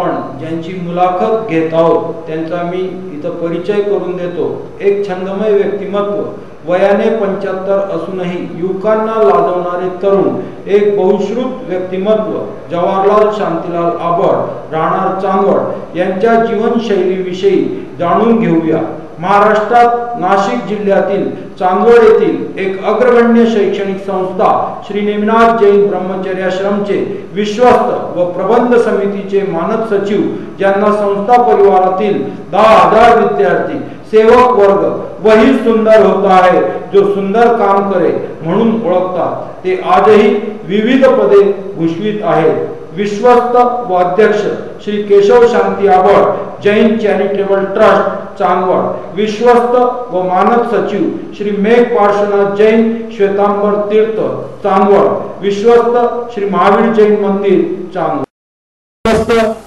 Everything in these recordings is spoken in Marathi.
आपण ज्यांची मुलाखत घेत आहोत त्यांचा मी इथं परिचय करून देतो। एक छंदमय व्यक्तिमत्व, वयाने 75 असूनही युवकांना लाजवणारे तरुण, एक बहुश्रुत व्यक्तिमत्व जवाहरलाल शांतीलाल आबड राहणार चांदवड यांच्या जीवनशैलीविषयी जाणून घेऊया। महाराष्ट्रात नाशिक जिल्ह्यातील चांदवड येथील एक अग्रगण्य शैक्षणिक संस्था श्री नेमिनाथ जैन ब्रह्मचर्याश्रमचे विश्वस्त व प्रबंध समितीचे मानद सचिव, ज्यांना संस्था परिवारातील 10,000 विद्यार्थी, सेवक वर्ग वही सुंदर होता है जो सुंदर काम करे म्हणून ओळखतात, ते आजही विविध पदे भूषवित आहेत। विश्वस्त व अध्यक्ष श्री केशव शांती आबड जैन चॅरिटेबल ट्रस्ट चांदवड, विश्वस्त व मानद सचिव श्री मेघ पार्श्वनाथ जैन श्वेतांबर तीर्थ चांदवड, विश्वस्त श्री महावीर जैन मंदिर चांदवड,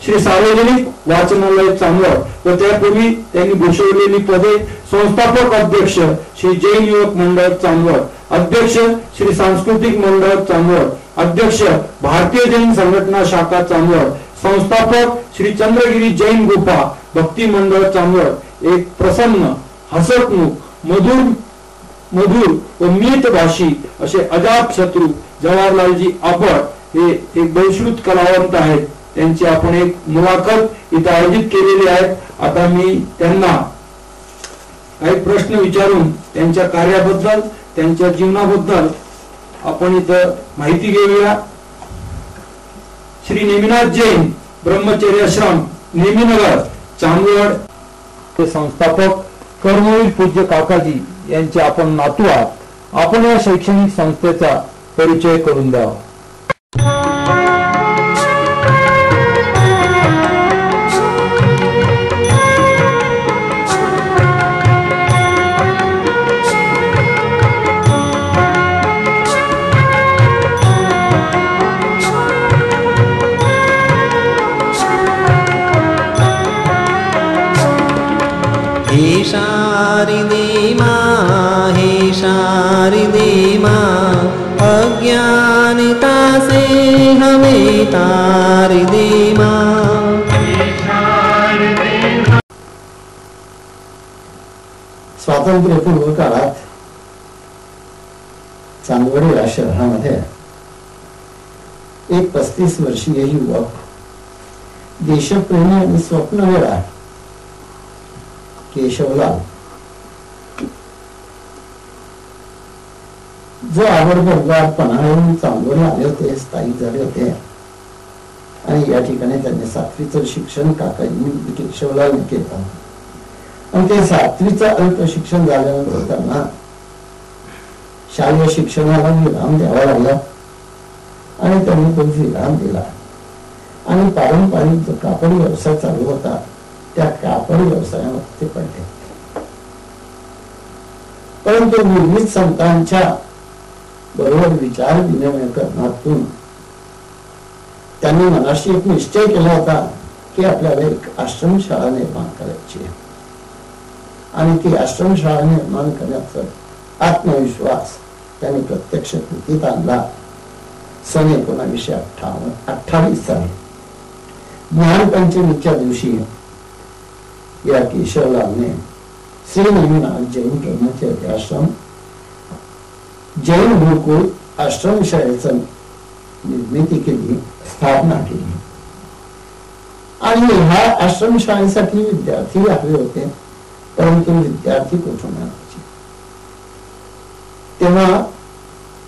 श्री सार्वजनिक वाचनालय चांदवड व त्यापूर्वी त्यांनी भूषवलेली पदे संस्थापक अध्यक्ष श्री जैन युवक मंडळ चांदवड, अध्यक्ष श्री सांस्कृतिक मंडळ चांदवड, अध्यक्ष भारतीय जैन संघटना शाखा चांदवड, संस्थापक श्री चंद्रगिरी जैन गुफा भक्ती मंडळ चांदवड, एक प्रसन्न, हसतमुख, मधुर व मितभाषी असे अजात शत्रू जवाहरलालजी आबड हे एक बहुश्रुत कलावंत आहेत। त्यांची आपण एक मुलाखत इथे आयोजित केलेली आहे। आता मी त्यांना काही प्रश्न विचारून त्यांच्या कार्याबद्दल, त्यांच्या जीवनाबद्दल आपण इथं माहिती घेऊया। श्री नेमिनाथ जैन ब्रह्मचर्याश्रम नेमिनगर चांदवड ते संस्थापक कर्मवीर पूज्य काकाजी यांचे आपण नातू आहात। आपण या शैक्षणिक संस्थेचा परिचय करून द्यावा। हे शारदे माँ अज्ञानता से हमें तार दे माँ। स्वातंत्र्यपूर्व काळात चांदवड या शहरामध्ये एक 35 वर्षीय युवक, देशप्रेमी आणि स्वप्नवेडा केशवलाल, जो आवडबर्गात पन्हाळ्याहून चांदवडला आले होते, स्थायिक झाले होते आणि या ठिकाणी त्यांनी 7वीचं शिक्षण काकाजी केशवलाल केलं आणि ते 7वीचं अल्प शिक्षण झाल्यानंतर त्यांना शालेय शिक्षणाला विराम द्यावा लागला आणि त्यांनी तो विराम दिला आणि पारंपरिक जो कापड व्यवसाय चालू होता त्या कापड व्यवसायावर ते पडले। परंतु निर्मित संतांच्या बरोबर विचार विनिमय करण्यातून त्यांनी मनाशी एक निश्चय केला होता की आपल्याला एक आश्रमशाळा निर्माण करायची आहे आणि ती आश्रमशाळा निर्माण करण्याचा आत्मविश्वास त्यांनी प्रत्यक्ष कृतीत आणला। सन 1928 साली ज्ञानपंचमीच्या दिवशी या केशवलालने श्री नेमिनाथ जैन ब्रह्मचर्य आश्रम जैन गुरुकुल आश्रमशाळेची निर्मिती केली, स्थापना केली आणि ह्या आश्रमशाळेसाठी विद्यार्थी हवे होते, परंतु विद्यार्थी कुठून आणायचे? तेव्हा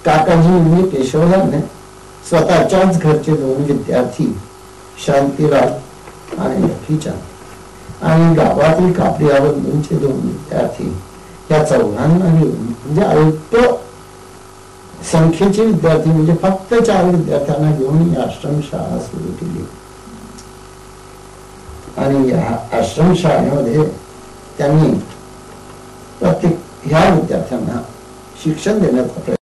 काकाजींनी केशवलालने स्वतःच्याच घरचे 2 विद्यार्थी शांतीलाल आणि लखीचंद आणि गावातील कापडिया बंधूंचे 2 विद्यार्थी या चौघांना घेऊन, म्हणजे अल्प संख्येचे विद्यार्थी, म्हणजे फक्त 4 विद्यार्थ्यांना घेऊन ही आश्रमशाळा सुरू केली आणि या आश्रमशाळेमध्ये त्यांनी प्रत्येक ह्या विद्यार्थ्यांना शिक्षण देण्याचा